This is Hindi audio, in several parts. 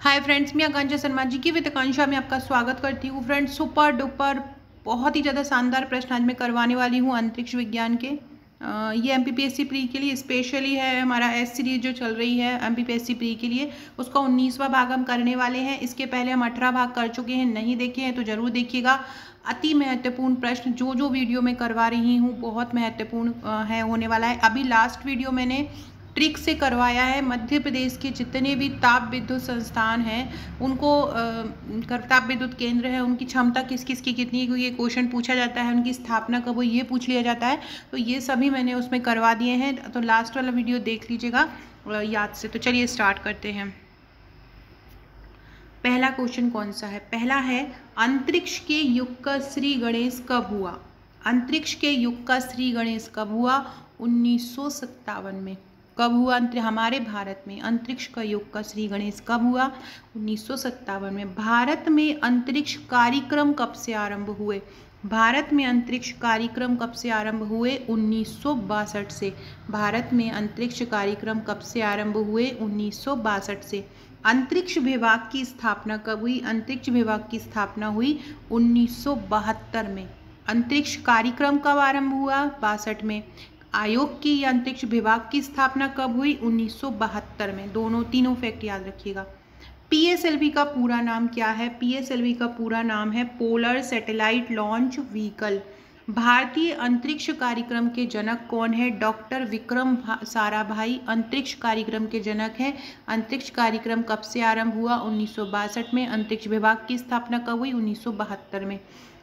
हाय फ्रेंड्स, मैं आकांक्षा शर्मा जी की वित्तकांक्षा में आपका स्वागत करती हूँ। फ्रेंड्स, सुपर डुपर बहुत ही ज़्यादा शानदार प्रश्न आज मैं करवाने वाली हूँ अंतरिक्ष विज्ञान के। ये एमपीपीएससी प्री के लिए स्पेशली है। हमारा एस सीरीज जो चल रही है एमपीपीएससी प्री के लिए, उसका 19वां भाग हम करने वाले हैं। इसके पहले हम 18 भाग कर चुके हैं, नहीं देखे हैं तो ज़रूर देखिएगा। अति महत्वपूर्ण प्रश्न जो वीडियो मैं करवा रही हूँ बहुत महत्वपूर्ण है होने वाला है। अभी लास्ट वीडियो मैंने ट्रिक से करवाया है। मध्य प्रदेश के जितने भी ताप विद्युत संस्थान हैं उनको ताप विद्युत केंद्र है, उनकी क्षमता किस किस की कितनी है, ये क्वेश्चन पूछा जाता है। उनकी स्थापना कब हुई ये पूछ लिया जाता है, तो ये सभी मैंने उसमें करवा दिए हैं। तो लास्ट वाला वीडियो देख लीजिएगा याद से। तो चलिए स्टार्ट करते हैं। पहला क्वेश्चन कौन सा है? पहला है, अंतरिक्ष के युग का श्री गणेश कब हुआ? अंतरिक्ष के युग का श्री गणेश कब हुआ? 1957 में। कब हुआ? हमारे भारत में अंतरिक्ष का युग का श्री गणेश कब हुआ? 1957 में। भारत में अंतरिक्ष कार्यक्रम कब से आरंभ हुए? भारत में अंतरिक्ष कार्यक्रम कब से आरंभ हुए? 1962 से। भारत में अंतरिक्ष कार्यक्रम कब से आरंभ हुए? 1962 से। अंतरिक्ष विभाग की स्थापना कब हुई? अंतरिक्ष विभाग की स्थापना हुई 1972 में। अंतरिक्ष कार्यक्रम कब आरंभ हुआ? 62 में। आयोग की या अंतरिक्ष विभाग की स्थापना कब हुई? 1972 में। तीनों फैक्ट याद रखिएगा। पीएसएलवी का पूरा नाम क्या है? पीएसएलवी का पूरा नाम है पोलर सैटेलाइट लॉन्च व्हीकल। भारतीय अंतरिक्ष कार्यक्रम के जनक कौन है? डॉक्टर विक्रम साराभाई अंतरिक्ष कार्यक्रम के जनक हैं। अंतरिक्ष कार्यक्रम कब से आरंभ हुआ? 1962 में। अंतरिक्ष विभाग की स्थापना कब हुई? 1972 में।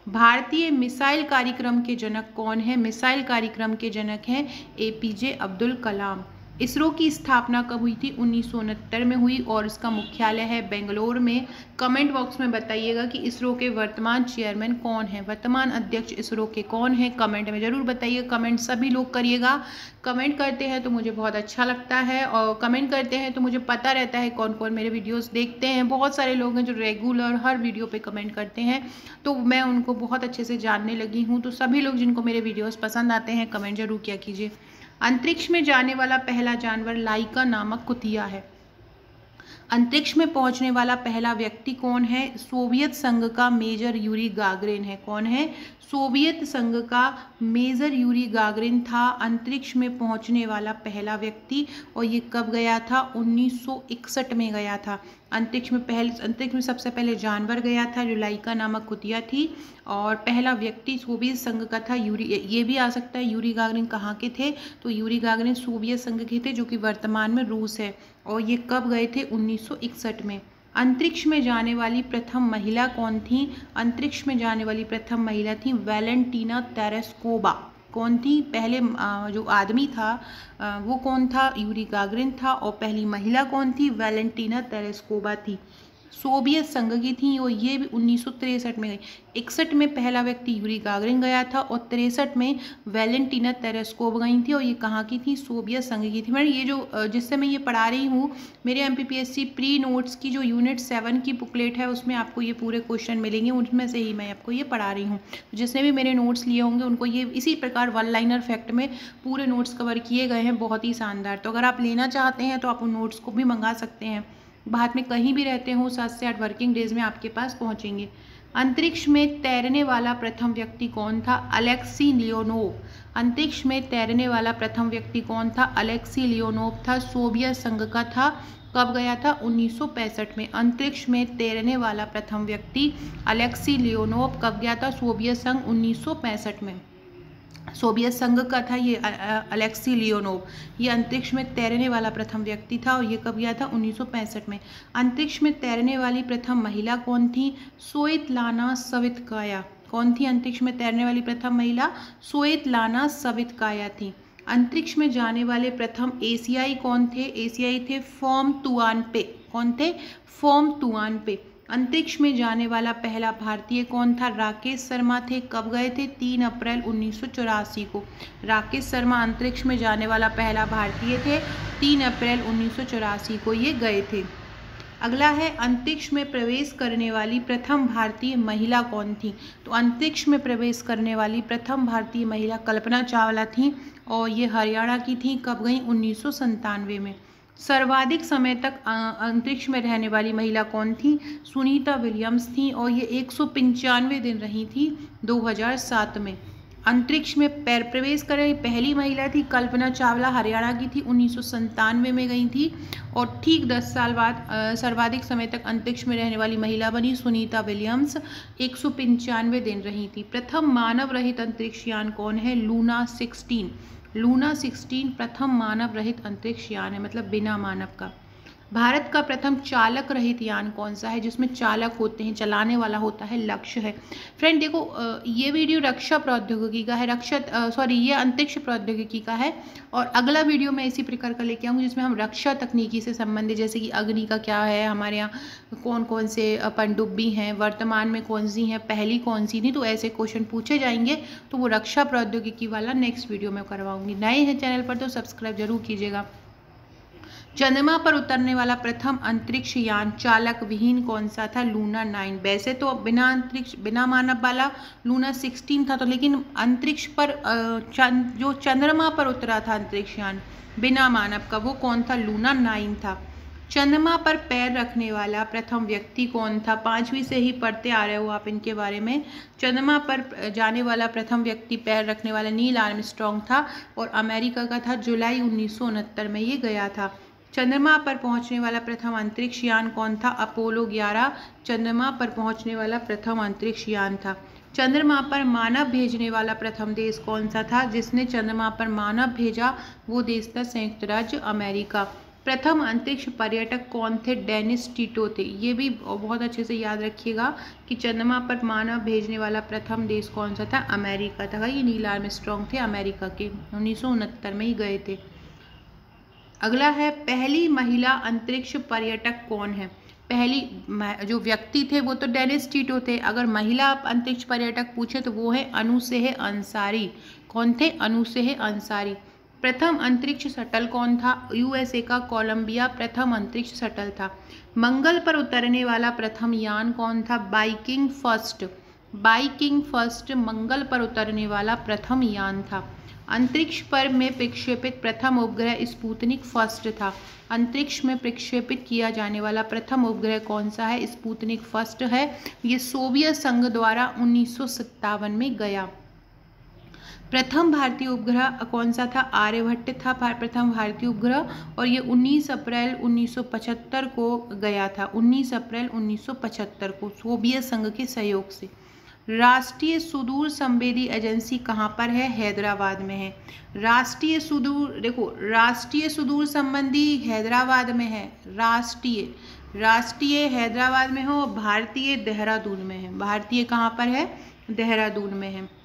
भारतीय मिसाइल कार्यक्रम के जनक कौन है? मिसाइल कार्यक्रम के जनक हैं एपीजे अब्दुल कलाम। इसरो की स्थापना कब हुई थी? 1969 में हुई और इसका मुख्यालय है बेंगलोर में। कमेंट बॉक्स में बताइएगा कि इसरो के वर्तमान चेयरमैन कौन है, वर्तमान अध्यक्ष इसरो के कौन है, कमेंट में जरूर बताइएगा। कमेंट सभी लोग करिएगा। कमेंट करते हैं तो मुझे बहुत अच्छा लगता है और कमेंट करते हैं तो मुझे पता रहता है कौन कौन मेरे वीडियोस देखते हैं। बहुत सारे लोग हैं जो रेगुलर हर वीडियो पे कमेंट करते हैं, तो मैं उनको बहुत अच्छे से जानने लगी हूँ। तो सभी लोग जिनको मेरे वीडियोस पसंद आते हैं कमेंट जरूर किया कीजिए। अंतरिक्ष में जाने वाला पहला जानवर लाइका नामक कुतिया है। अंतरिक्ष में पहुंचने वाला पहला व्यक्ति कौन है? सोवियत संघ का मेजर यूरी गागरिन है। कौन है? सोवियत संघ का मेजर यूरी गागरिन था अंतरिक्ष में पहुंचने वाला पहला व्यक्ति। और ये कब गया था? 1961 में गया था। अंतरिक्ष में सबसे पहले जानवर गया था जो लाइका नामक कुतिया थी, और पहला व्यक्ति सोवियत संघ का था यूरी। ये भी आ सकता है यूरी गागरिन कहाँ के थे, तो यूरी गागरिन सोवियत संघ के थे जो कि वर्तमान में रूस है। और ये कब गए थे? 1961 में। अंतरिक्ष में जाने वाली प्रथम महिला कौन थी? अंतरिक्ष में जाने वाली प्रथम महिला थी वैलेंटीना तेरेस्कोवा। कौन थी? पहले जो आदमी था वो कौन था? यूरी गागरिन था। और पहली महिला कौन थी? वैलेंटीना तेरेस्कोवा थी। सोवियत संघ की थी और ये भी 1963 में गई। 61 में पहला व्यक्ति यूरी गागरिन गया था और 63 में वैलेंटीना तेरेस्कोवा गई थी। और ये कहाँ की थी? सोवियत संघ की थी। मैंने ये जो जिससे मैं ये पढ़ा रही हूँ, मेरे एमपीपीएससी प्री नोट्स की जो यूनिट 7 की बुकलेट है उसमें आपको ये पूरे क्वेश्चन मिलेंगे, उनमें से ही मैं आपको ये पढ़ा रही हूँ। जिसने भी मेरे नोट्स लिए होंगे उनको ये इसी प्रकार वन लाइनर फैक्ट में पूरे नोट्स कवर किए गए हैं, बहुत ही शानदार। तो अगर आप लेना चाहते हैं तो आप उन नोट्स को भी मंगा सकते हैं। भारत में कहीं भी रहते हो 7 से 8 वर्किंग डेज में आपके पास पहुंचेंगे। अंतरिक्ष में तैरने वाला प्रथम व्यक्ति कौन था? Alexei Leonov. अंतरिक्ष में तैरने वाला प्रथम व्यक्ति कौन था? अलेक्सी लियोनोव था, सोवियत संघ का था। कब गया था? 1965 में। अंतरिक्ष में तैरने वाला प्रथम व्यक्ति अलेक्सी लियोनोव कब गया था? सोवियत संघ 1965 में। सोवियत संघ का था ये अलेक्सी लियोनोव। ये अंतरिक्ष में तैरने वाला प्रथम व्यक्ति था और ये कब गया था? 1965 में। अंतरिक्ष में तैरने वाली प्रथम महिला कौन थी? स्वेतलाना सवितकाया। कौन थी अंतरिक्ष में तैरने वाली प्रथम महिला? स्वेतलाना सवितकाया थी। अंतरिक्ष में जाने वाले प्रथम एशियाई कौन थे? एशियाई थे फोम तुआनपे। कौन थे? फोम तुआनपे। अंतरिक्ष में जाने वाला पहला भारतीय कौन था? राकेश शर्मा थे। कब गए थे? 3 अप्रैल 1984 को। राकेश शर्मा अंतरिक्ष में जाने वाला पहला भारतीय थे। 3 अप्रैल 1984 को ये गए थे। अगला है, अंतरिक्ष में प्रवेश करने वाली प्रथम भारतीय महिला कौन थी? तो अंतरिक्ष में प्रवेश करने वाली प्रथम भारतीय महिला कल्पना चावला थी और ये हरियाणा की थी। कब गई? 1997 में। सर्वाधिक समय तक अंतरिक्ष में रहने वाली महिला कौन थी? सुनीता विलियम्स थी और ये 195 दिन रही थी 2007 में। अंतरिक्ष में प्रवेश कर रही पहली महिला थी कल्पना चावला, हरियाणा की थी, 1997 में गई थी। और ठीक 10 साल बाद सर्वाधिक समय तक अंतरिक्ष में रहने वाली महिला बनी सुनीता विलियम्स, 195 दिन रही थी। प्रथम मानव रहित अंतरिक्ष यान कौन है? लूना 16। लूना 16 प्रथम मानव रहित अंतरिक्ष यान है, मतलब बिना मानव का। भारत का प्रथम चालक रहित यान कौन सा है, जिसमें चालक होते हैं, चलाने वाला होता है? लक्ष्य है। फ्रेंड देखो, ये वीडियो रक्षा प्रौद्योगिकी का है, ये अंतरिक्ष प्रौद्योगिकी का है। और अगला वीडियो मैं इसी प्रकार का लेके आऊँगी जिसमें हम रक्षा तकनीकी से संबंधित, जैसे कि अग्नि का क्या है, हमारे यहाँ कौन कौन से पनडुब्बी हैं, वर्तमान में कौन सी हैं, पहली कौन सी थी, तो ऐसे क्वेश्चन पूछे जाएंगे। तो वो रक्षा प्रौद्योगिकी वाला नेक्स्ट वीडियो में करवाऊंगी। नए हैं चैनल पर तो सब्सक्राइब जरूर कीजिएगा। चंद्रमा पर उतरने वाला प्रथम अंतरिक्ष यान चालक विहीन कौन सा था? लूना 9। वैसे तो बिना मानव वाला लूना 16 था, तो लेकिन अंतरिक्ष पर जो चंद्रमा पर उतरा था अंतरिक्ष यान बिना मानव का, वो कौन था? लूना 9 था। चंद्रमा पर पैर रखने वाला प्रथम व्यक्ति कौन था? 5वीं से ही पढ़ते आ रहे हो आप इनके बारे में। चंद्रमा पर जाने वाला प्रथम व्यक्ति, पैर रखने वाला, नील आर्मस्ट्रांग था और अमेरिका का था। जुलाई 1969 में ये गया था। चंद्रमा पर पहुंचने वाला प्रथम अंतरिक्ष यान कौन था? अपोलो 11 चंद्रमा पर पहुंचने वाला प्रथम अंतरिक्ष यान था। चंद्रमा पर मानव भेजने वाला प्रथम देश कौन सा था? जिसने चंद्रमा पर मानव भेजा वो देश था संयुक्त राज्य अमेरिका। प्रथम अंतरिक्ष पर्यटक कौन थे? डेनिस टिटो थे। ये भी बहुत अच्छे से याद रखिएगा कि चंद्रमा पर मानव भेजने वाला प्रथम देश कौन सा था? अमेरिका था। ये नील आर्मस्ट्रांग थे, अमेरिका के, 1969 में ही गए थे। अगला है, पहली महिला अंतरिक्ष पर्यटक कौन है? पहली जो व्यक्ति थे वो तो डेनिस टिटो थे। अगर महिला अंतरिक्ष पर्यटक पूछे तो वो है अनुसेह अंसारी। कौन थे? अनुसेह अंसारी। प्रथम अंतरिक्ष शटल कौन था? यूएसए का कोलंबिया प्रथम अंतरिक्ष शटल था। मंगल पर उतरने वाला प्रथम यान कौन था? Biking first. बाइकिंग फर्स्ट मंगल पर उतरने वाला प्रथम यान था। अंतरिक्ष पर में प्रक्षेपित प्रथम उपग्रह स्पुतनिक फर्स्ट था। अंतरिक्ष में प्रक्षेपित किया जाने वाला प्रथम उपग्रह कौन सा है? स्पुतनिक फर्स्ट है। ये सोवियत संघ द्वारा 1957 में गया। प्रथम भारतीय उपग्रह कौन सा था? आर्यभट्ट था प्रथम भारतीय उपग्रह, और ये 19 अप्रैल 1975 को गया था। 19 अप्रैल 1975 को सोवियत संघ के सहयोग से। राष्ट्रीय सुदूर संवेदी एजेंसी कहाँ पर है? हैदराबाद में है। राष्ट्रीय सुदूर संबंधी हैदराबाद में है। राष्ट्रीय हैदराबाद में हो, भारतीय देहरादून में है। भारतीय कहाँ पर है? देहरादून में है।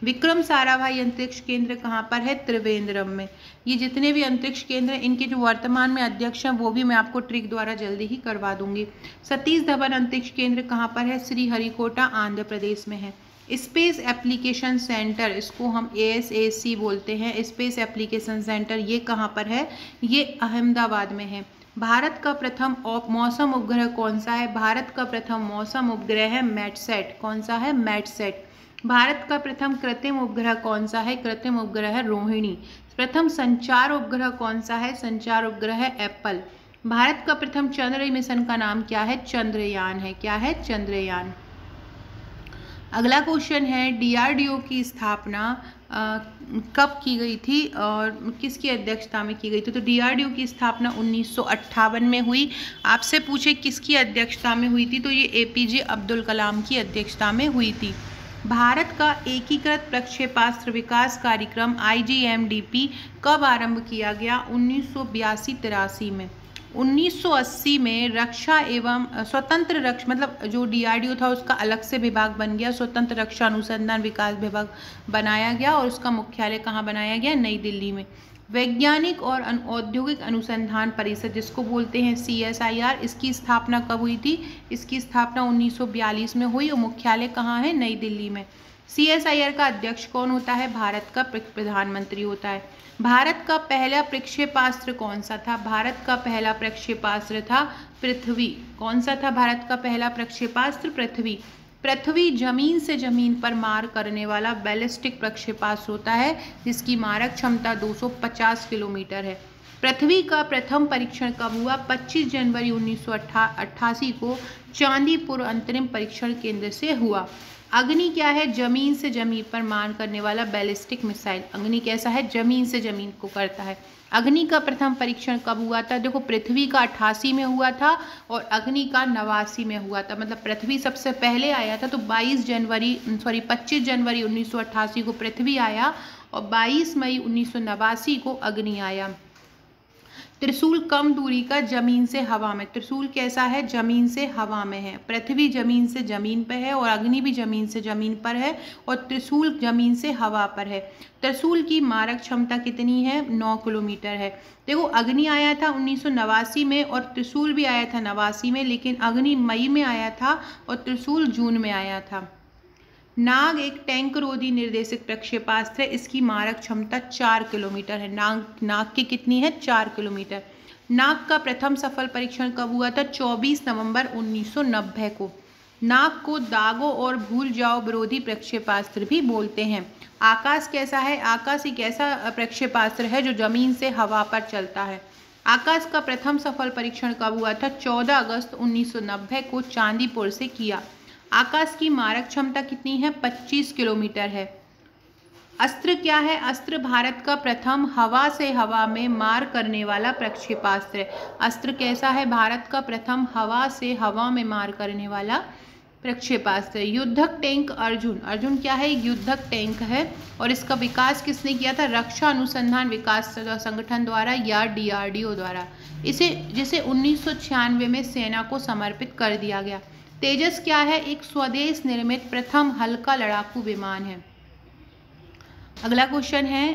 विक्रम साराभाई अंतरिक्ष केंद्र कहाँ पर है? त्रिवेंद्रम में। ये जितने भी अंतरिक्ष केंद्र हैं इनके जो वर्तमान में अध्यक्ष हैं वो भी मैं आपको ट्रिक द्वारा जल्दी ही करवा दूंगी। सतीश धवन अंतरिक्ष केंद्र कहाँ पर है? श्रीहरिकोटा आंध्र प्रदेश में है। स्पेस एप्लीकेशन सेंटर, इसको हम ASAC बोलते हैं, स्पेस एप्लीकेशन सेंटर, ये कहाँ पर है? ये अहमदाबाद में है। भारत का प्रथम मौसम उपग्रह कौन सा है? भारत का प्रथम मौसम उपग्रह है मैटसेट। कौन सा है? मैटसेट। भारत का प्रथम कृत्रिम उपग्रह कौन सा है? कृत्रिम उपग्रह है रोहिणी। प्रथम संचार उपग्रह कौन सा है? संचार उपग्रह है एप्पल। भारत का प्रथम चंद्र मिशन का नाम क्या है? चंद्रयान है। क्या है? चंद्रयान। अगला क्वेश्चन है, DRDO की स्थापना कब की गई थी और किसकी अध्यक्षता में की गई थी? तो DRDO की स्थापना 1958 में हुई। आपसे पूछे किसकी अध्यक्षता में हुई थी, तो ये APJ अब्दुल कलाम की अध्यक्षता में हुई थी। भारत का एकीकृत प्रक्षेपास्त्र विकास कार्यक्रम IGMDP कब आरंभ किया गया? 1982-83 में। 1980 में रक्षा एवं स्वतंत्र रक्षा, मतलब जो DRDO था उसका अलग से विभाग बन गया, स्वतंत्र रक्षा अनुसंधान विकास विभाग बनाया गया और उसका मुख्यालय कहाँ बनाया गया? नई दिल्ली में। वैज्ञानिक और औद्योगिक अनुसंधान परिषद, जिसको बोलते हैं CSIR, इसकी स्थापना कब हुई थी? इसकी स्थापना 1942 में हुई और मुख्यालय कहाँ है? नई दिल्ली में। CSIR का अध्यक्ष कौन होता है? भारत का प्रधानमंत्री होता है। भारत का पहला प्रक्षेपास्त्र कौन सा था? भारत का पहला प्रक्षेपास्त्र था पृथ्वी। कौन सा था भारत का पहला प्रक्षेपास्त्र? पृथ्वी। पृथ्वी जमीन से जमीन पर मार करने वाला बैलिस्टिक प्रक्षेपास्त्र होता है जिसकी मारक क्षमता 250 किलोमीटर है। पृथ्वी का प्रथम परीक्षण कब हुआ? 25 जनवरी 1988 को चांदीपुर अंतरिम परीक्षण केंद्र से हुआ। अग्नि क्या है? जमीन से जमीन पर मार करने वाला बैलिस्टिक मिसाइल। अग्नि कैसा है? जमीन से जमीन को करता है। अग्नि का प्रथम परीक्षण कब हुआ था? देखो, पृथ्वी का 88 में हुआ था और अग्नि का 89 में हुआ था। मतलब पृथ्वी सबसे पहले आया था, तो 25 जनवरी 1988 को पृथ्वी आया और 22 मई 1989 को अग्नि आया। त्रिशूल कम दूरी का जमीन से हवा में। त्रिशूल कैसा है? जमीन से हवा में है। पृथ्वी जमीन से जमीन पर है और अग्नि भी जमीन से जमीन पर है और त्रिशूल जमीन से हवा पर है। त्रिशूल की मारक क्षमता कितनी है? 9 किलोमीटर है। देखो, अग्नि आया था 1989 में और त्रिशूल भी आया था 89 में, लेकिन अग्नि मई में आया था और त्रिशूल जून में आया था। नाग एक टैंक रोधी निर्देशित प्रक्षेपास्त्र है। इसकी मारक क्षमता 4 किलोमीटर है। नाग की कितनी है? 4 किलोमीटर। नाग का प्रथम सफल परीक्षण कब हुआ था? 24 नवंबर 1990 को। नाग को दागों और भूल जाओ विरोधी प्रक्षेपास्त्र भी बोलते हैं। आकाश कैसा है? आकाश एक ऐसा प्रक्षेपास्त्र है जो जमीन से हवा पर चलता है। आकाश का प्रथम सफल परीक्षण कब हुआ था? 14 अगस्त 1990 को चांदीपुर से किया। आकाश की मारक क्षमता कितनी है? 25 किलोमीटर है। अस्त्र क्या है? अस्त्र भारत का प्रथम हवा से हवा में मार करने वाला प्रक्षेपास्त्र है। अस्त्र कैसा है? भारत का प्रथम हवा से हवा में मार करने वाला प्रक्षेपास्त्र। युद्धक टैंक अर्जुन। अर्जुन क्या है? एक युद्धक टैंक है और इसका विकास किसने किया था? रक्षा अनुसंधान विकास संगठन द्वारा या DRDO द्वारा। जिसे 1996 में सेना को समर्पित कर दिया गया। तेजस क्या है? एक स्वदेश निर्मित प्रथम हल्का लड़ाकू विमान है। अगला क्वेश्चन है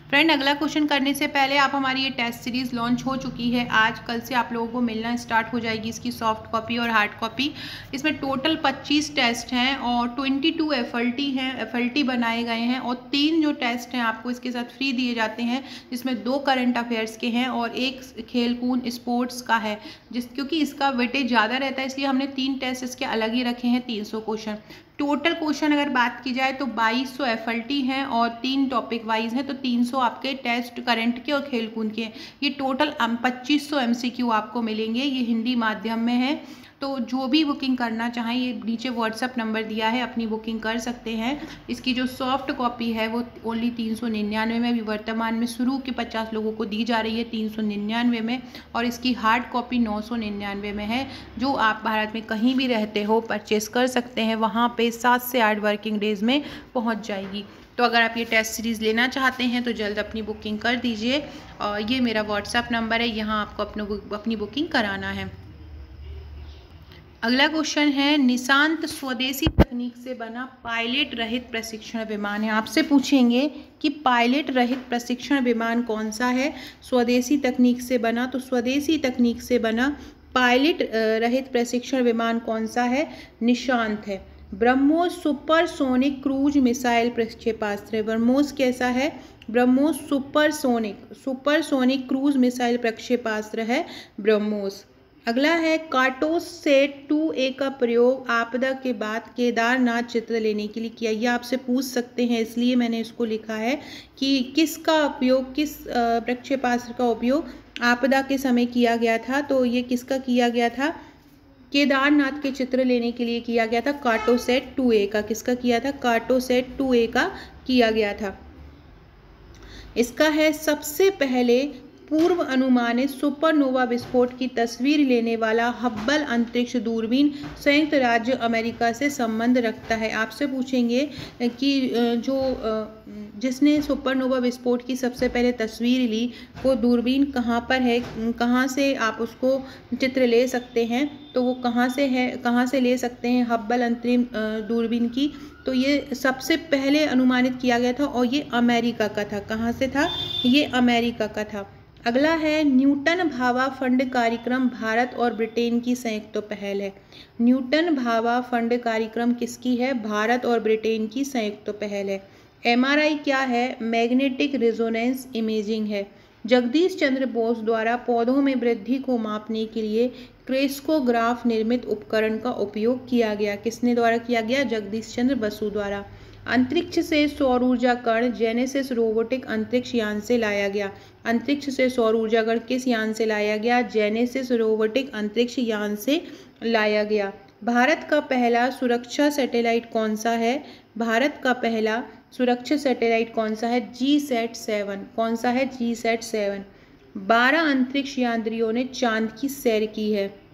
फ्रेंड, अगला क्वेश्चन करने से पहले आप हमारी ये टेस्ट सीरीज लॉन्च हो चुकी है। आज कल से आप लोगों को मिलना स्टार्ट हो जाएगी इसकी सॉफ्ट कॉपी और हार्ड कॉपी। इसमें टोटल 25 टेस्ट हैं और 22 FLT हैं, FLT बनाए गए हैं और 3 जो टेस्ट हैं आपको इसके साथ फ्री दिए जाते हैं, जिसमें 2 करंट अफेयर्स के हैं और 1 खेलकूद स्पोर्ट्स का है। क्योंकि इसका वेटेज ज़्यादा रहता है इसलिए हमने 3 टेस्ट इसके अलग ही रखे हैं। 300 क्वेश्चन टोटल क्वेश्चन अगर बात की जाए तो 2200 FLT हैं और 3 टॉपिक वाइज हैं, तो 300 आपके टेस्ट करंट के और खेलकूद के। ये टोटल 2500 MCQ आपको मिलेंगे। ये हिंदी माध्यम में है, तो जो भी बुकिंग करना चाहें ये नीचे व्हाट्सअप नंबर दिया है, अपनी बुकिंग कर सकते हैं। इसकी जो सॉफ्ट कॉपी है वो ओनली 399 में, अभी वर्तमान में शुरू के 50 लोगों को दी जा रही है 399 में, और इसकी हार्ड कॉपी 999 में है। जो आप भारत में कहीं भी रहते हो परचेस कर सकते हैं, वहाँ पे 7 से 8 वर्किंग डेज़ में पहुँच जाएगी। तो अगर आप ये टेस्ट सीरीज़ लेना चाहते हैं तो जल्द अपनी बुकिंग कर दीजिए। और ये मेरा व्हाट्सअप नंबर है, यहाँ आपको अपनी बुकिंग कराना है। अगला क्वेश्चन है, निशांत स्वदेशी तकनीक से बना पायलट रहित प्रशिक्षण विमान है। आपसे पूछेंगे कि पायलट रहित प्रशिक्षण विमान कौन सा है? स्वदेशी तकनीक से बना, तो स्वदेशी तकनीक से बना पायलट रहित प्रशिक्षण विमान कौन सा है? निशांत है। ब्रह्मोस सुपरसोनिक क्रूज मिसाइल प्रक्षेपास्त्र है। ब्रह्मोस कैसा है? ब्रह्मोस सुपरसोनिक क्रूज मिसाइल प्रक्षेपास्त्र है ब्रह्मोस। अगला है, कार्टोसेट 2A का प्रयोग आपदा के बाद केदारनाथ चित्र लेने के लिए किया। ये आपसे पूछ सकते हैं, इसलिए मैंने इसको लिखा है कि किसका उपयोग, किस प्रक्षेपास्त्र का उपयोग आपदा के समय किया गया था। तो ये किसका किया गया था? केदारनाथ के चित्र लेने के लिए किया गया था। कार्टोसेट 2A का किसका किया था? कार्टोसेट 2A का किया गया था। इसका है, सबसे पहले पूर्व अनुमानित सुपरनोवा विस्फोट की तस्वीर लेने वाला हब्बल अंतरिक्ष दूरबीन संयुक्त राज्य अमेरिका से संबंध रखता है। आपसे पूछेंगे कि जिसने सुपरनोवा विस्फोट की सबसे पहले तस्वीर ली वो दूरबीन कहाँ पर है, कहाँ से आप उसको चित्र ले सकते हैं, तो वो कहाँ से है, कहाँ से ले सकते हैं हब्बल अंतरिक्ष दूरबीन की? तो ये सबसे पहले अनुमानित किया गया था और ये अमेरिका का था। कहाँ से था? ये अमेरिका का था। अगला है, न्यूटन भाभा फंड कार्यक्रम भारत और ब्रिटेन की संयुक्त पहल है। न्यूटन भाभा फंड कार्यक्रम किसकी है? भारत और ब्रिटेन की संयुक्त पहल है। MRI क्या है? मैग्नेटिक रेजोनेंस इमेजिंग है। जगदीश चंद्र बोस द्वारा पौधों में वृद्धि को मापने के लिए क्रेस्कोग्राफ निर्मित उपकरण का उपयोग किया गया। किसने द्वारा किया गया? जगदीश चंद्र बसु द्वारा। अंतरिक्ष से सौर ऊर्जा कण जेनेसिस रोबोटिक अंतरिक्ष यान से लाया गया। अंतरिक्ष से सौर ऊर्जा कण किस यान से लाया गया? जेनेसिस रोबोटिक अंतरिक्ष यान से लाया गया। भारत का पहला सुरक्षा सैटेलाइट कौन सा है? भारत का पहला सुरक्षा सैटेलाइट कौन सा है? GSAT-7। कौन सा है? GSAT-7। 12 अंतरिक्ष यात्रियों ने चांद की सैर की है।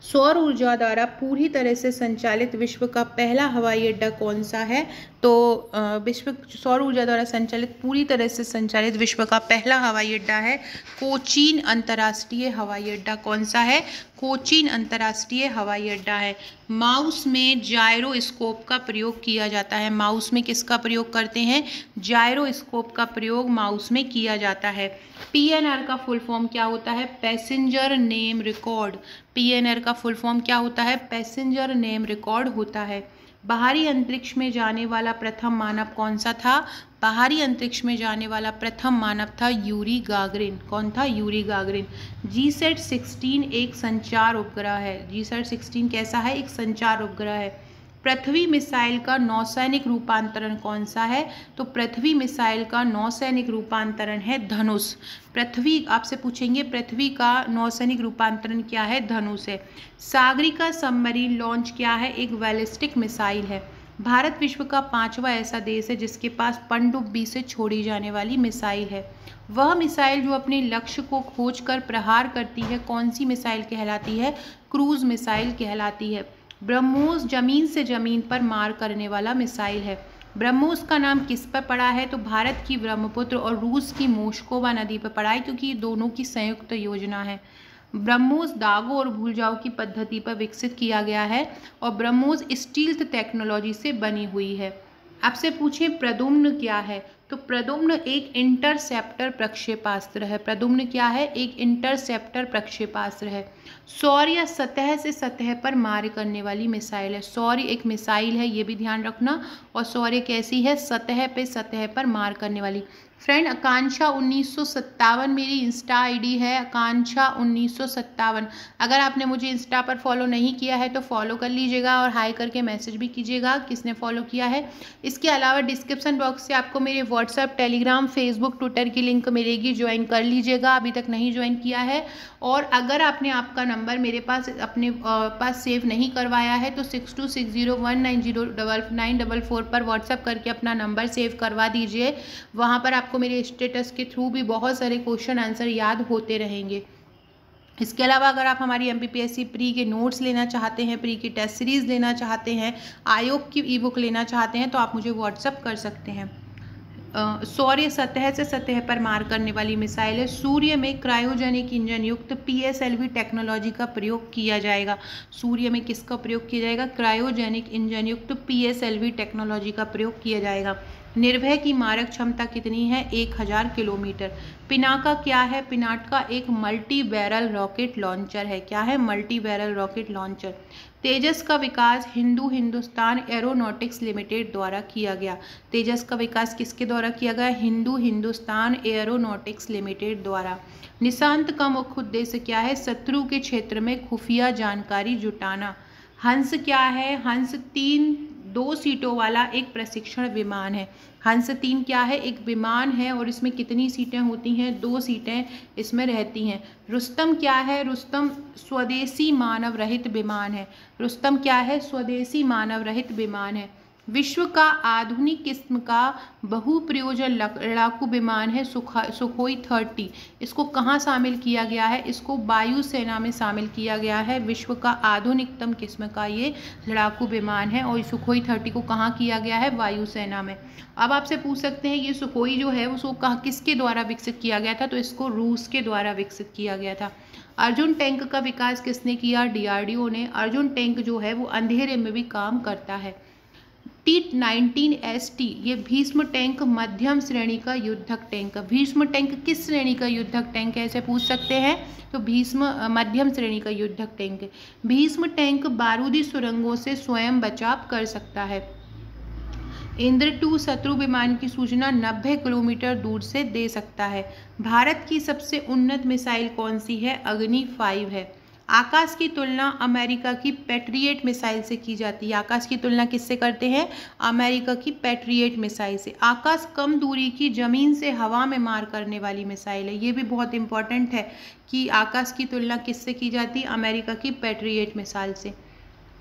सौर ऊर्जा द्वारा पूरी तरह से संचालित विश्व का पहला हवाई अड्डा कौन सा है? तो विश्व सौर ऊर्जा द्वारा संचालित पूरी तरह से संचालित विश्व का पहला हवाई अड्डा है कोचीन अंतर्राष्ट्रीय हवाई अड्डा। कौन सा है? कोचीन अंतर्राष्ट्रीय हवाई अड्डा है। माउस में जायरोस्कोप का प्रयोग किया जाता है। माउस में किसका प्रयोग करते हैं? जायरोस्कोप का प्रयोग माउस में किया जाता है। PNR का फुल फॉर्म क्या होता है? Passenger name record. PNR का फुल फॉर्म क्या होता है? पैसेंजर नेम रिकॉर्ड होता है। बाहरी अंतरिक्ष में जाने वाला प्रथम मानव कौन सा था? बाहरी अंतरिक्ष में जाने वाला प्रथम मानव था यूरी गागरिन। कौन था? Yuri Gagarin. GSAT-16 एक संचार उपग्रह है। GSAT-16 कैसा है? एक संचार उपग्रह है। पृथ्वी मिसाइल का नौसैनिक रूपांतरण कौन सा है? तो पृथ्वी मिसाइल का नौसैनिक रूपांतरण है धनुष। पृथ्वी आपसे पूछेंगे पृथ्वी का नौसैनिक रूपांतरण क्या है? धनुष है। सागरिका सबमरीन लॉन्च क्या है? एक बैलिस्टिक मिसाइल है। भारत विश्व का 5वां ऐसा देश है जिसके पास पनडुब्बी से छोड़ी जाने वाली मिसाइल है। वह मिसाइल जो अपने लक्ष्य को खोजकर प्रहार करती है कौन सी मिसाइल कहलाती है? क्रूज मिसाइल कहलाती है। ब्रह्मोस जमीन से जमीन पर मार करने वाला मिसाइल है। ब्रह्मोस का नाम किस पर पड़ा है? तो भारत की ब्रह्मपुत्र और रूस की मोस्कोवा नदी पर पड़ा है क्योंकि ये दोनों की संयुक्त योजना है। ब्रह्मोस दागों और भूल जाओ की पद्धति पर विकसित किया गया है और ब्रह्मोस स्टील्थ टेक्नोलॉजी से बनी हुई है। आपसे पूछें प्रद्युम्न क्या है? तो प्रद्युम्न एक इंटरसेप्टर प्रक्षेपास्त्र है। प्रद्युम्न क्या है? एक इंटरसेप्टर प्रक्षेपास्त्र है। सौर्य सतह से सतह पर मार करने वाली मिसाइल है। सौर्य एक मिसाइल है, ये भी ध्यान रखना। और सौर्य कैसी है? सतह पे सतह पर मार करने वाली। फ्रेंड आकांक्षा 1957 मेरी इंस्टा आईडी है, आकांक्षा 1957। अगर आपने मुझे इंस्टा पर फॉलो नहीं किया है तो फॉलो कर लीजिएगा और हाई करके मैसेज भी कीजिएगा किसने फॉलो किया है। इसके अलावा डिस्क्रिप्शन बॉक्स से आपको मेरे व्हाट्सएप, टेलीग्राम, फेसबुक, ट्विटर की लिंक मिलेगी, ज्वाइन कर लीजिएगा अभी तक नहीं ज्वाइन किया है। और अगर आपने आपका नंबर मेरे पास अपने पास सेव नहीं करवाया है तो 6260190944 पर व्हाट्सएप करके अपना नंबर सेव करवा दीजिए। वहाँ पर आपको मेरे स्टेटस के थ्रू भी बहुत सारे क्वेश्चन आंसर याद होते रहेंगे। इसके अलावा अगर आप हमारी MPPSC प्री के नोट्स लेना चाहते हैं, प्री की टेस्ट सीरीज़ लेना चाहते हैं, आयोग की ई बुक लेना चाहते हैं तो आप मुझे व्हाट्सअप कर सकते हैं। सौर्य सतह से सतह पर मार करने वाली मिसाइल है। सूर्य में क्रायोजेनिक इंजन युक्त PSLV टेक्नोलॉजी का प्रयोग किया जाएगा। सूर्य में किसका प्रयोग किया जाएगा? क्रायोजेनिक इंजन युक्त PSLV टेक्नोलॉजी का प्रयोग किया जाएगा। निर्भय की मारक क्षमता कितनी है? 1000 किलोमीटर। पिनाका क्या है? पिनाका एक मल्टी बैरल रॉकेट लॉन्चर है। क्या है? Multi barrel rocket launcher. Tejas का विकास हिंदुस्तान एरोनॉटिक्स लिमिटेड द्वारा किया गया। तेजस का विकास किसके द्वारा किया गया? हिंदुस्तान एरोनॉटिक्स लिमिटेड द्वारा। निशांत का मुख्य उद्देश्य क्या है? शत्रु के क्षेत्र में खुफिया जानकारी जुटाना। हंस क्या है? हंस 2 सीटों वाला एक प्रशिक्षण विमान है। हंस 3 क्या है? एक विमान है और इसमें कितनी सीटें होती हैं? 2 सीटें इसमें रहती हैं। रुस्तम क्या है? रुस्तम स्वदेशी मानव रहित विमान है। रुस्तम क्या है? स्वदेशी मानव रहित विमान है। विश्व का आधुनिक किस्म का बहुप्रयोजन लड़ाकू विमान है सुखोई 30। इसको कहाँ शामिल किया गया है? इसको वायुसेना में शामिल किया गया है। विश्व का आधुनिकतम किस्म का ये लड़ाकू विमान है और सुखोई 30 को कहाँ किया गया है? वायुसेना में। अब आपसे पूछ सकते हैं ये सुखोई जो है उसको किसके द्वारा विकसित किया गया था? तो इसको रूस के द्वारा विकसित किया गया था। अर्जुन टैंक का विकास किसने किया? DRDO ने। अर्जुन टैंक जो है वो अंधेरे में भी काम करता है। T-19ST ये भीष्म टैंक मध्यम श्रेणी का युद्धक टैंक। भीष्म टैंक किस श्रेणी का युद्धक टैंक है ऐसे पूछ सकते हैं? तो भीष्म मध्यम श्रेणी का युद्धक टैंक है। भीष्म टैंक बारूदी सुरंगों से स्वयं बचाव कर सकता है। इंद्र 2 शत्रु विमान की सूचना 90 किलोमीटर दूर से दे सकता है। भारत की सबसे उन्नत मिसाइल कौन सी है? अग्नि 5 है। आकाश की तुलना अमेरिका की पैट्रियट मिसाइल से की जाती है। आकाश की तुलना किससे करते हैं? अमेरिका की पैट्रियट मिसाइल से। आकाश कम दूरी की जमीन से हवा में मार करने वाली मिसाइल है। ये भी बहुत इंपॉर्टेंट है कि आकाश की तुलना किससे की जाती है? अमेरिका की पैट्रियट मिसाइल से।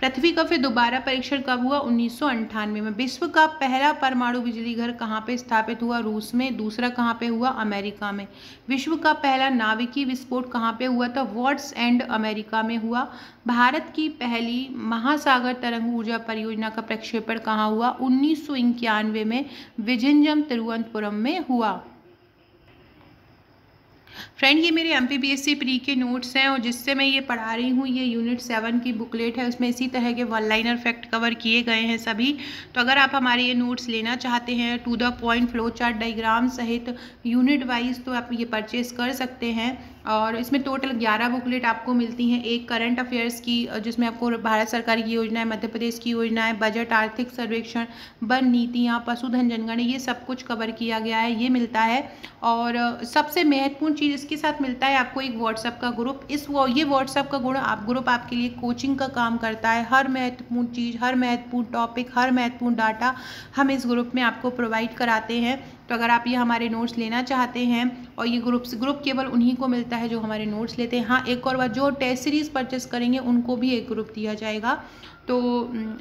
पृथ्वी का फिर दोबारा परीक्षण कब हुआ? 1998 में। विश्व का पहला परमाणु बिजली घर कहाँ पे स्थापित हुआ? रूस में। दूसरा कहाँ पे हुआ? अमेरिका में। विश्व का पहला नाभिकीय विस्फोट कहाँ पे हुआ था? वॉट्स एंड अमेरिका में हुआ। भारत की पहली महासागर तरंग ऊर्जा परियोजना का प्रक्षेपण कहाँ हुआ? 1991 में विझिंजम तिरुवनंतपुरम में हुआ। फ्रेंड, ये मेरे MPPSC प्री के नोट्स हैं और जिससे मैं ये पढ़ा रही हूँ, ये यूनिट 7 की बुकलेट है, उसमें इसी तरह के वन लाइनर फैक्ट कवर किए गए हैं सभी। तो अगर आप हमारे ये नोट्स लेना चाहते हैं to the point flow chart diagram सहित यूनिट वाइज, तो आप ये परचेज कर सकते हैं। और इसमें टोटल 11 बुकलेट आपको मिलती हैं। एक करंट अफेयर्स की जिसमें आपको भारत सरकार की योजनाएं, मध्य प्रदेश की योजनाएं, बजट, आर्थिक सर्वेक्षण, वन नीतियाँ, पशुधन जनगणना, ये सब कुछ कवर किया गया है, ये मिलता है। और सबसे महत्वपूर्ण चीज़ इसके साथ मिलता है आपको एक व्हाट्सएप का ग्रुप। ये व्हाट्सएप का ग्रुप आपके लिए कोचिंग का काम करता है। हर महत्वपूर्ण चीज़, हर महत्वपूर्ण टॉपिक, हर महत्वपूर्ण डाटा हम इस ग्रुप में आपको प्रोवाइड कराते हैं। तो अगर आप ये हमारे नोट्स लेना चाहते हैं, और ये ग्रुप केवल उन्हीं को मिलता है जो हमारे नोट्स लेते हैं। हाँ, एक और बात, जो टेस्ट सीरीज़ परचेस करेंगे उनको भी एक ग्रुप दिया जाएगा। तो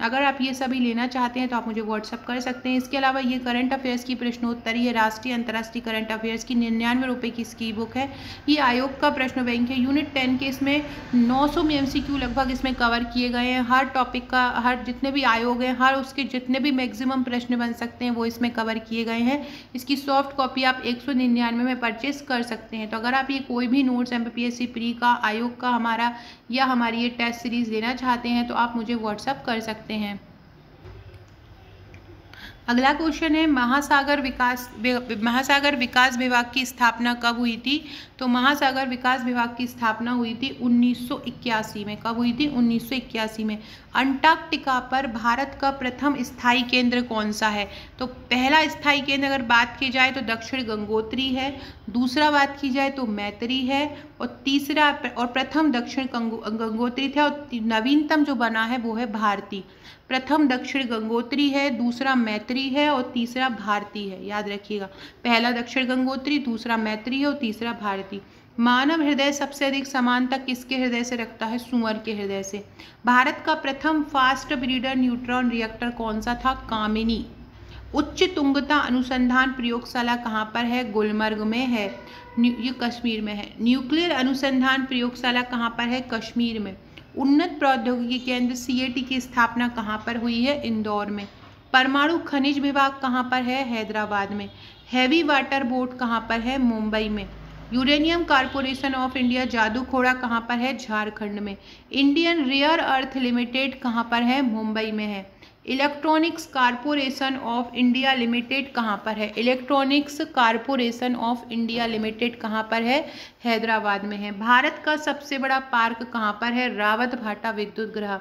अगर आप ये सभी लेना चाहते हैं तो आप मुझे व्हाट्सअप कर सकते हैं। इसके अलावा ये करंट अफेयर्स की प्रश्नोत्तरी है, राष्ट्रीय अंतर्राष्ट्रीय करंट अफेयर्स की, 99 रुपये की इसकी बुक है। ये आयोग का प्रश्न बैंक है, यूनिट 10 के, इसमें 900 MCQ लगभग इसमें कवर किए गए हैं। हर टॉपिक का, हर जितने भी आयोग हैं, हर उसके जितने भी मैक्सिमम प्रश्न बन सकते हैं वो इसमें कवर किए गए हैं। इसकी सॉफ्ट कॉपी आप 199 में परचेस कर सकते हैं। तो अगर आप ये कोई भी नोट्स MPPSC प्री का, आयोग का हमारा, या हमारी ये टेस्ट सीरीज़ लेना चाहते हैं तो आप मुझे व्हाट्सएप कर सकते हैं। अगला क्वेश्चन है, महासागर विकास विभाग की स्थापना कब हुई थी? तो महासागर विकास विभाग की स्थापना हुई थी 1981 में। कब हुई थी? 1981 में। अंटार्कटिका पर भारत का प्रथम स्थायी केंद्र कौन सा है? तो पहला स्थायी केंद्र अगर बात की जाए तो दक्षिण गंगोत्री है, दूसरा बात की जाए तो मैत्री है, और तीसरा और प्रथम दक्षिण गंगोत्री था, और नवीनतम जो बना है वो है भारती। प्रथम दक्षिण गंगोत्री है, दूसरा मैत्री है, और तीसरा भारती है। याद रखिएगा, पहला दक्षिण गंगोत्री, दूसरा मैत्री है, और तीसरा भारती। मानव हृदय सबसे अधिक समानता किसके हृदय से रखता है? सूअर के हृदय से। भारत का प्रथम फास्ट ब्रीडर न्यूट्रॉन रिएक्टर कौन सा था? कामिनी। उच्च तुंगता अनुसंधान प्रयोगशाला कहाँ पर है? गुलमर्ग में है, ये कश्मीर में है। न्यूक्लियर अनुसंधान प्रयोगशाला कहाँ पर है? कश्मीर में। उन्नत प्रौद्योगिकी केंद्र CAT की स्थापना कहाँ पर हुई है? इंदौर में। परमाणु खनिज विभाग कहाँ पर है? हैदराबाद में। हैवी वाटर बोर्ड कहाँ पर है? मुंबई में। यूरेनियम कॉर्पोरेशन ऑफ इंडिया जादूखोड़ा कहाँ पर है? झारखंड में। इंडियन रेयर अर्थ लिमिटेड कहाँ पर है? मुंबई में है। Electronics corporation of India limited कहाँ पर है? Electronics corporation of India limited कहाँ पर है? हैदराबाद में है। भारत का सबसे बड़ा पार्क कहाँ पर है? रावत भाटा विद्युत ग्रह।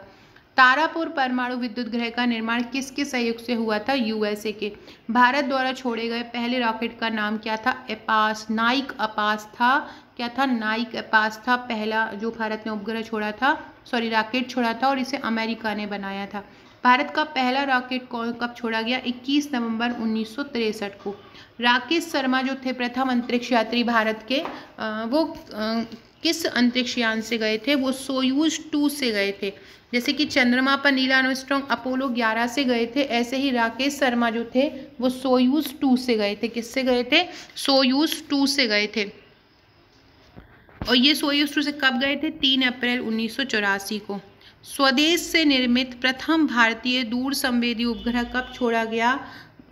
तारापुर परमाणु विद्युत ग्रह का निर्माण किसके सहयोग से हुआ था? USA के। भारत द्वारा छोड़े गए पहले रॉकेट का नाम क्या था? एपास, नाइक अपास था। क्या था? नाइक अपास था पहला जो भारत ने उपग्रह छोड़ा था, रॉकेट छोड़ा था, और इसे अमेरिका ने बनाया था। भारत का पहला रॉकेट कब छोड़ा गया? 21 नवंबर 1963 को। राकेश शर्मा जो थे प्रथम अंतरिक्ष यात्री भारत के, वो किस अंतरिक्ष यान से गए थे? वो सोयूज 2 से गए थे। जैसे कि चंद्रमा पर नील आर्मस्ट्रांग अपोलो 11 से गए थे, ऐसे ही राकेश शर्मा जो थे वो सोयूज 2 से गए थे। किससे गए थे? सोयूज 2 से गए थे। और ये सोयूज 2 से कब गए थे? 3 अप्रैल 1984 को। स्वदेश से निर्मित प्रथम भारतीय दूर संवेदी उपग्रह कब छोड़ा गया?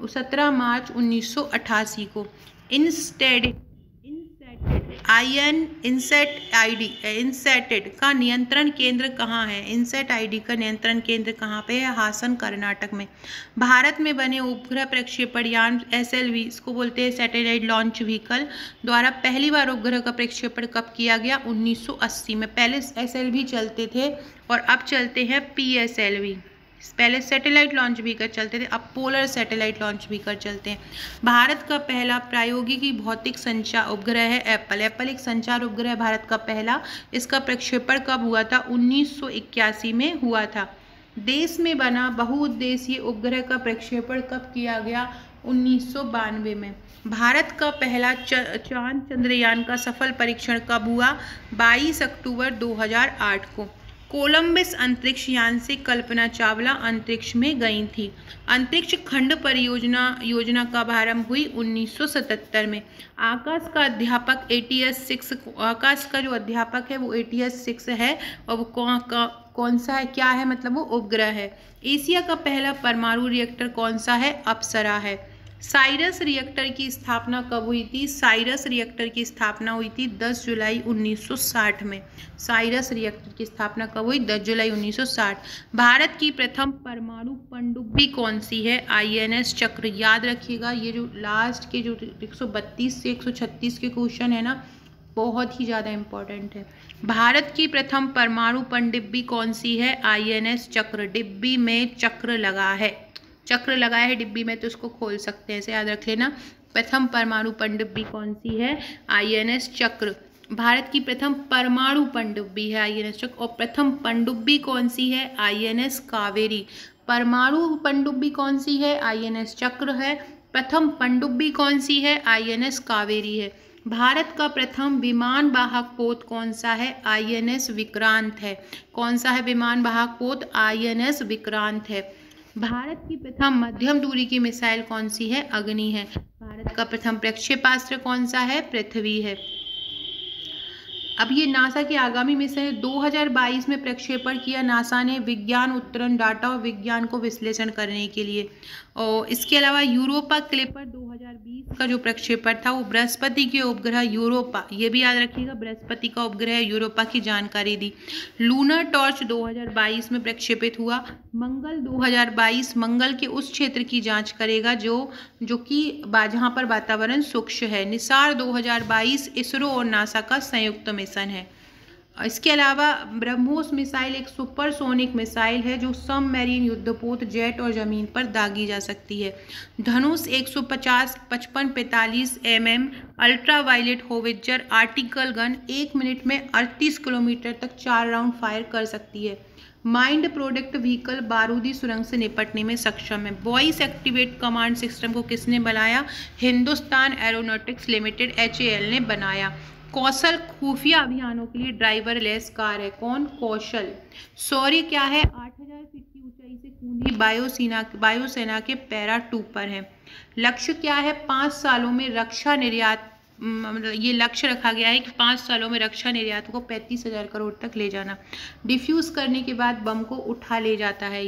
17 मार्च 1988 को। इनसैटेड का नियंत्रण केंद्र कहाँ है? इनसैट ID का नियंत्रण केंद्र कहाँ पे है? हासन, कर्नाटक में। भारत में बने उपग्रह प्रक्षेपण यान SLV, इसको बोलते हैं सैटेलाइट लॉन्च व्हीकल, द्वारा पहली बार उपग्रह का प्रक्षेपण कब किया गया? 1980 में। पहले SLV चलते थे और अब चलते हैं PSLV। पहले सैटेलाइट लॉन्च व्हीकल चलते थे, अब पोलर सैटेलाइट लॉन्च व्हीकल चलते हैं। भारत का पहला प्रायोगिकी भौतिक संचार उपग्रह है एप्पल। एप्पल एक संचार उपग्रह भारत का पहला। इसका प्रक्षेपण कब हुआ था? 1981 में हुआ था। देश में बना बहुउद्देशीय उपग्रह का प्रक्षेपण कब किया गया? 1992 में। भारत का पहला चांद चंद्रयान का सफल परीक्षण कब हुआ? 22 अक्टूबर 2008 को। कोलंबस अंतरिक्ष यान से कल्पना चावला अंतरिक्ष में गई थी। अंतरिक्ष खंड परियोजना योजना कब आरंभ हुई? 1977 में। आकाश का अध्यापक आकाश का जो अध्यापक है वो ATS-6 है, और वो कौन सा है, क्या है, मतलब वो उपग्रह है। एशिया का पहला परमाणु रिएक्टर कौन सा है? अप्सरा है। साइरस रिएक्टर की स्थापना कब हुई थी? साइरस रिएक्टर की स्थापना हुई थी 10 जुलाई 1960 में। साइरस रिएक्टर की स्थापना कब हुई? 10 जुलाई 1960। भारत की प्रथम परमाणु पनडुब्बी कौन सी है? INS चक्र। याद रखिएगा, ये जो लास्ट के जो 132 से 136 के क्वेश्चन है ना, बहुत ही ज़्यादा इम्पोर्टेंट है। भारत की प्रथम परमाणु पनडुब्बी कौन सी है? INS चक्र। डिब्बी में चक्र लगा है, चक्र लगाया है डिब्बी में, तो उसको खोल सकते हैं, ऐसे याद रख लेना। प्रथम परमाणु पनडुब्बी कौन सी है? INS चक्र। भारत की प्रथम परमाणु पनडुब्बी है INS चक्र। और प्रथम पनडुब्बी कौन सी है? INS कावेरी। परमाणु पनडुब्बी कौन सी है? INS चक्र है। प्रथम पनडुब्बी कौन सी है? INS कावेरी है। भारत का प्रथम विमान वाहक पोत कौन सा है? INS विक्रांत है। कौन सा है विमान वाहक पोत? INS विक्रांत है। भारत की प्रथम मध्यम दूरी की मिसाइल कौन सी है? अग्नि है। भारत का प्रथम प्रक्षेपास्त्र कौन सा है? पृथ्वी है। अब ये नासा की आगामी मिशन 2022 में प्रक्षेपण किया नासा ने विज्ञान उत्तरण डाटा और विज्ञान को विश्लेषण करने के लिए। और इसके अलावा यूरोपा क्लिपर 2020 का जो प्रक्षेपण था वो बृहस्पति के उपग्रह यूरोपा, ये भी याद रखिएगा, बृहस्पति का उपग्रह यूरोपा की जानकारी दी। लूनर टॉर्च 2022 में प्रक्षेपित हुआ। मंगल 2022 मंगल के उस क्षेत्र की जांच करेगा जो कि जहाँ पर वातावरण सूक्ष्म है। निसार 2022 इसरो और नासा का संयुक्त मिशन है। इसके अलावा ब्रह्मोस मिसाइल एक सुपरसोनिक मिसाइल है जो सबमरीन युद्धपोत, जेट और जमीन पर दागी जा सकती है। धनुष 150 55-45 mm ultraviolet howitzer article gun 1 minute में 38 किलोमीटर तक 4 राउंड फायर कर सकती है। माइंड प्रोडक्ट व्हीकल बारूदी सुरंग से निपटने में सक्षम है। वॉइस एक्टिवेट कमांड सिस्टम को किसने बनाया? हिंदुस्तान एरोनॉटिक्स लिमिटेड HAL ने बनाया। कौशल खुफिया अभियानों के लिए ड्राइवरलेस कार है। कौन? कौशल। शौर्य क्या है? 8000 फीट की ऊंचाई से कूदी वायुसेना के पैरा ट्रूपर है। लक्ष्य क्या है? 5 सालों में रक्षा निर्यात, मतलब ये लक्ष्य रखा गया है कि 5 सालों में रक्षा निर्यात को 35,000 करोड़ तक ले जाना। डिफ्यूज करने के बाद बम को उठा ले जाता है।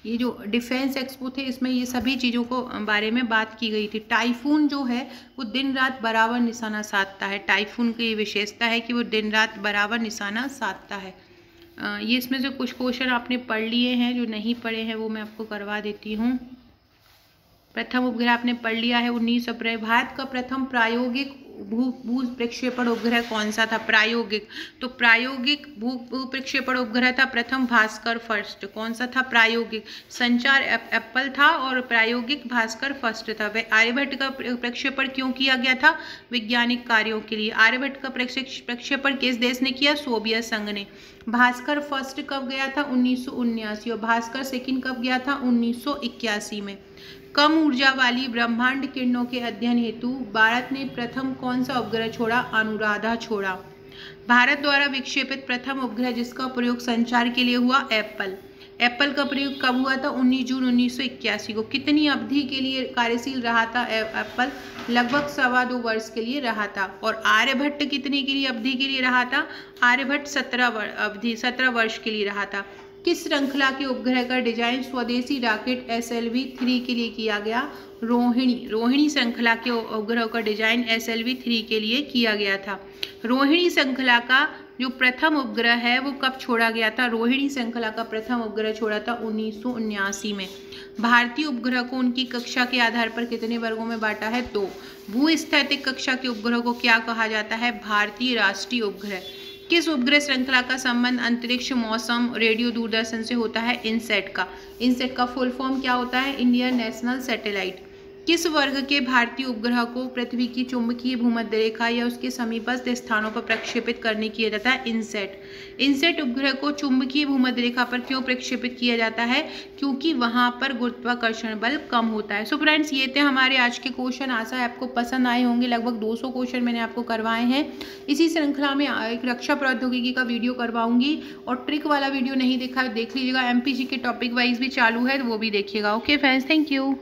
ये जो डिफेंस एक्सपो थे इसमें ये सभी चीज़ों को बारे में बात की गई थी। टाइफून जो है वो दिन रात बराबर निशाना साधता है। टाइफून की विशेषता है कि वो दिन रात बराबर निशाना साधता है। ये इसमें से कुछ क्वेश्चन आपने पढ़ लिए हैं, जो नहीं पढ़े हैं वो मैं आपको करवा देती हूँ। प्रथम उपग्रह आपने पढ़ लिया है 19 अप्रैल। भारत का प्रथम प्रायोगिक भू प्रक्षेपण उपग्रह कौन सा था? प्रायोगिक, तो प्रायोगिक भू प्रक्षेपण उपग्रह था प्रथम भास्कर फर्स्ट। कौन सा था? प्रायोगिक। संचार एप्पल था और प्रायोगिक भास्कर फर्स्ट था। वह आर्यभट्ट का प्रक्षेपण क्यों किया गया था? वैज्ञानिक कार्यों के लिए। आर्यभट्ट का प्रक्षेपण किस देश ने किया? सोवियत संघ ने। भास्कर फर्स्ट कब गया था? 1979। और भास्कर सेकंड कब गया था? 1981 में। कम ऊर्जा वाली ब्रह्मांड किरणों के अध्ययन हेतु भारत ने प्रथम कौन सा उपग्रह छोड़ा? अनुराधा छोड़ा। भारत द्वारा विक्षेपित प्रथम उपग्रह जिसका प्रयोग संचार के लिए हुआ? एप्पल। एप्पल का प्रयोग कब हुआ था? 19 जून 1981 को। कितनी अवधि के लिए कार्यशील रहा था एप्पल? लगभग 2.25 वर्ष के लिए रहा था। और आर्यभट्ट कितने के लिए अवधि के लिए रहा था? आर्यभट्ट 17 वर्ष के लिए रहा था। किस श्रृंखला के उपग्रह का डिजाइन स्वदेशी रॉकेट SLV-3 के लिए किया गया? रोहिणी श्रृंखला के उपग्रह का डिजाइन SLV-3 के लिए किया गया था। रोहिणी श्रृंखला का जो प्रथम उपग्रह है वो कब छोड़ा गया था? रोहिणी श्रृंखला का प्रथम उपग्रह छोड़ा था 1979 में। भारतीय उपग्रह को उनकी कक्षा के आधार पर कितने वर्गों में बांटा है? 2। भूस्थैतिक कक्षा के उपग्रह को क्या कहा जाता है? भारतीय राष्ट्रीय उपग्रह। किस उपग्रह श्रृंखला का संबंध अंतरिक्ष, मौसम, रेडियो, दूरदर्शन से होता है? इनसेट का। इनसेट का फुल फॉर्म क्या होता है? Indian national satellite. किस वर्ग के भारतीय उपग्रह को पृथ्वी की चुंबकीय भूमध्य रेखा या उसके समीपस्थ स्थानों पर प्रक्षेपित करने किया जाता है? इनसेट। इनसेट उपग्रह को चुंबकीय भूमध्य रेखा पर क्यों प्रक्षेपित किया जाता है? क्योंकि वहां पर गुरुत्वाकर्षण बल कम होता है। सो फ्रेंड्स, ये थे हमारे आज के क्वेश्चन। आशा है आपको पसंद आए होंगे। लगभग 200 क्वेश्चन मैंने आपको करवाए हैं। इसी श्रृंखला में एक रक्षा प्रौद्योगिकी का वीडियो करवाऊंगी, और ट्रिक वाला वीडियो नहीं देखा देख लीजिएगा। MPG के टॉपिक वाइज भी चालू है, वो भी देखिएगा। Okay friends, thank you.